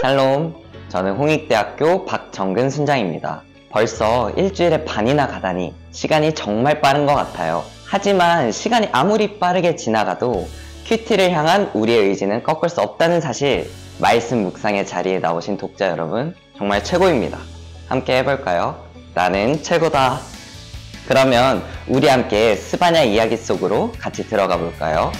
샬롬, 저는 홍익대학교 박정근 순장입니다. 벌써 일주일에 반이나 가다니 시간이 정말 빠른 것 같아요. 하지만 시간이 아무리 빠르게 지나가도 큐티를 향한 우리의 의지는 꺾을 수 없다는 사실, 말씀 묵상의 자리에 나오신 독자 여러분 정말 최고입니다. 함께 해볼까요? 나는 최고다. 그러면 우리 함께 스바냐 이야기 속으로 같이 들어가 볼까요?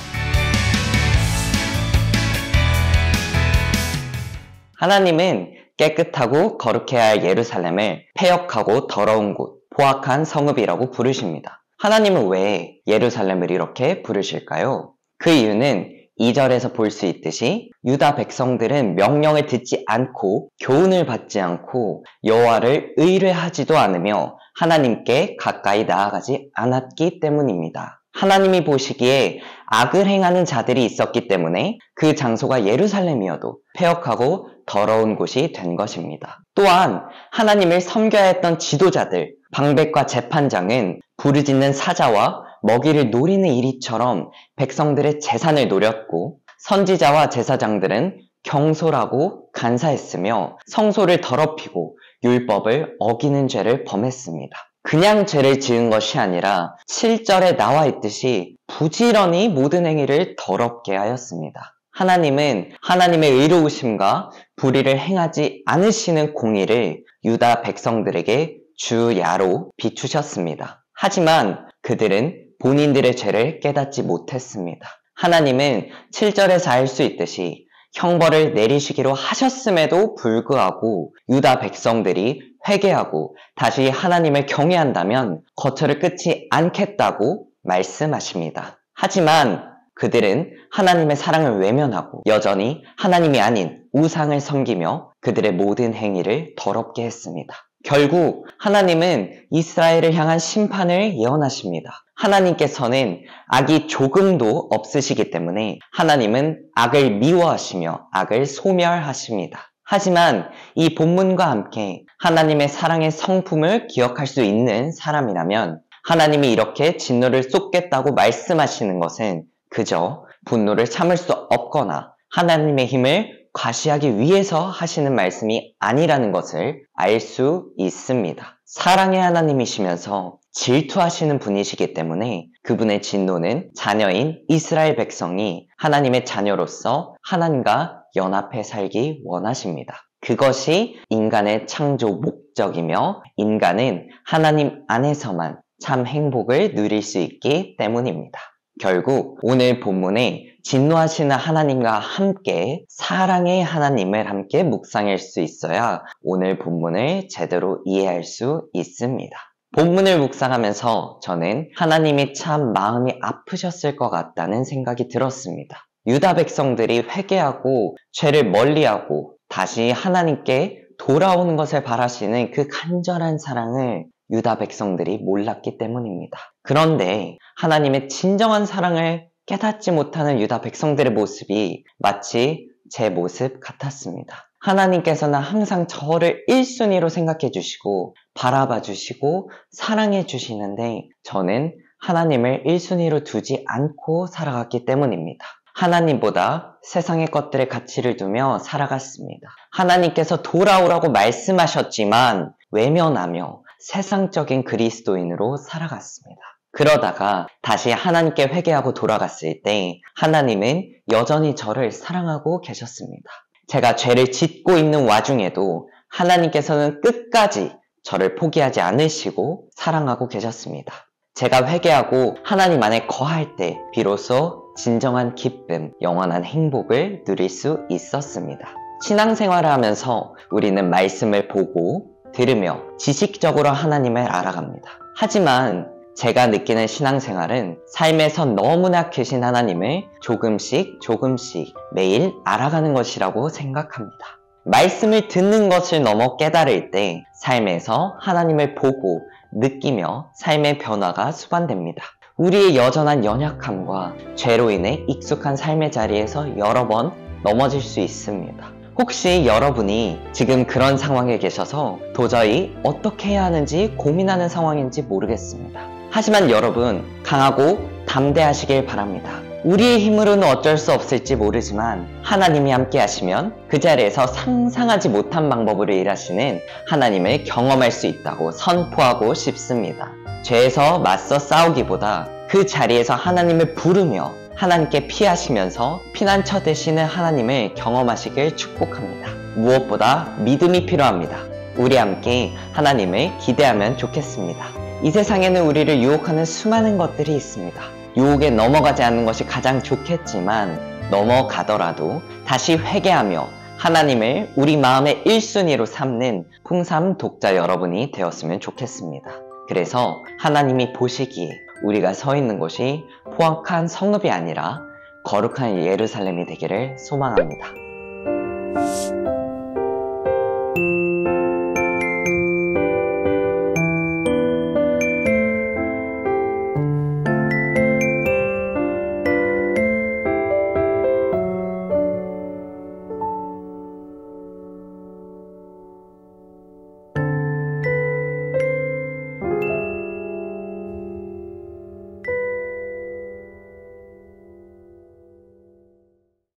하나님은 깨끗하고 거룩해야 할 예루살렘을 패역하고 더러운 곳, 포악한 성읍이라고 부르십니다. 하나님은 왜 예루살렘을 이렇게 부르실까요? 그 이유는 2절에서 볼 수 있듯이 유다 백성들은 명령을 듣지 않고 교훈을 받지 않고 여호와를 의뢰하지도 않으며 하나님께 가까이 나아가지 않았기 때문입니다. 하나님이 보시기에 악을 행하는 자들이 있었기 때문에 그 장소가 예루살렘이어도 패역하고 더러운 곳이 된 것입니다. 또한 하나님을 섬겨야 했던 지도자들, 방백과 재판장은 부르짖는 사자와 먹이를 노리는 이리처럼 백성들의 재산을 노렸고, 선지자와 제사장들은 경솔하고 간사했으며 성소를 더럽히고 율법을 어기는 죄를 범했습니다. 그냥 죄를 지은 것이 아니라 7절에 나와 있듯이 부지런히 모든 행위를 더럽게 하였습니다. 하나님은 하나님의 의로우심과 불의를 행하지 않으시는 공의를 유다 백성들에게 주야로 비추셨습니다. 하지만 그들은 본인들의 죄를 깨닫지 못했습니다. 하나님은 7절에서 알 수 있듯이 형벌을 내리시기로 하셨음에도 불구하고 유다 백성들이 회개하고 다시 하나님을 경외한다면 거처를 끊지 않겠다고 말씀하십니다. 하지만 그들은 하나님의 사랑을 외면하고 여전히 하나님이 아닌 우상을 섬기며 그들의 모든 행위를 더럽게 했습니다. 결국 하나님은 이스라엘을 향한 심판을 예언하십니다. 하나님께서는 악이 조금도 없으시기 때문에 하나님은 악을 미워하시며 악을 소멸하십니다. 하지만 이 본문과 함께 하나님의 사랑의 성품을 기억할 수 있는 사람이라면 하나님이 이렇게 진노를 쏟겠다고 말씀하시는 것은 그저 분노를 참을 수 없거나 하나님의 힘을 과시하기 위해서 하시는 말씀이 아니라는 것을 알 수 있습니다. 사랑의 하나님이시면서 질투하시는 분이시기 때문에 그분의 진노는 자녀인 이스라엘 백성이 하나님의 자녀로서 하나님과 연합해 살기 원하십니다. 그것이 인간의 창조 목적이며 인간은 하나님 안에서만 참 행복을 누릴 수 있기 때문입니다. 결국 오늘 본문에 진노하시는 하나님과 함께 사랑의 하나님을 함께 묵상할 수 있어야 오늘 본문을 제대로 이해할 수 있습니다. 본문을 묵상하면서 저는 하나님이 참 마음이 아프셨을 것 같다는 생각이 들었습니다. 유다 백성들이 회개하고 죄를 멀리하고 다시 하나님께 돌아오는 것을 바라시는 그 간절한 사랑을 유다 백성들이 몰랐기 때문입니다. 그런데 하나님의 진정한 사랑을 깨닫지 못하는 유다 백성들의 모습이 마치 제 모습 같았습니다. 하나님께서는 항상 저를 1순위로 생각해 주시고 바라봐 주시고 사랑해 주시는데 저는 하나님을 1순위로 두지 않고 살아갔기 때문입니다. 하나님보다 세상의 것들의 가치를 두며 살아갔습니다. 하나님께서 돌아오라고 말씀하셨지만 외면하며 세상적인 그리스도인으로 살아갔습니다. 그러다가 다시 하나님께 회개하고 돌아갔을 때 하나님은 여전히 저를 사랑하고 계셨습니다. 제가 죄를 짓고 있는 와중에도 하나님께서는 끝까지 저를 포기하지 않으시고 사랑하고 계셨습니다. 제가 회개하고 하나님 안에 거할 때 비로소 진정한 기쁨, 영원한 행복을 누릴 수 있었습니다. 신앙생활을 하면서 우리는 말씀을 보고 들으며 지식적으로 하나님을 알아갑니다. 하지만 제가 느끼는 신앙생활은 삶에서 너무나 크신 하나님을 조금씩 매일 알아가는 것이라고 생각합니다. 말씀을 듣는 것을 넘어 깨달을 때 삶에서 하나님을 보고 느끼며 삶의 변화가 수반됩니다. 우리의 여전한 연약함과 죄로 인해 익숙한 삶의 자리에서 여러 번 넘어질 수 있습니다. 혹시 여러분이 지금 그런 상황에 계셔서 도저히 어떻게 해야 하는지 고민하는 상황인지 모르겠습니다. 하지만 여러분 강하고 담대하시길 바랍니다. 우리의 힘으로는 어쩔 수 없을지 모르지만 하나님이 함께 하시면 그 자리에서 상상하지 못한 방법으로 일하시는 하나님을 경험할 수 있다고 선포하고 싶습니다. 죄에서 맞서 싸우기보다 그 자리에서 하나님을 부르며 하나님께 피하시면서 피난처 되시는 하나님을 경험하시길 축복합니다. 무엇보다 믿음이 필요합니다. 우리 함께 하나님을 기대하면 좋겠습니다. 이 세상에는 우리를 유혹하는 수많은 것들이 있습니다. 유혹에 넘어가지 않는 것이 가장 좋겠지만 넘어가더라도 다시 회개하며 하나님을 우리 마음의 1순위로 삼는 풍삼 독자 여러분이 되었으면 좋겠습니다. 그래서 하나님이 보시기에 우리가 서 있는 곳이 포악한 성읍이 아니라 거룩한 예루살렘이 되기를 소망합니다.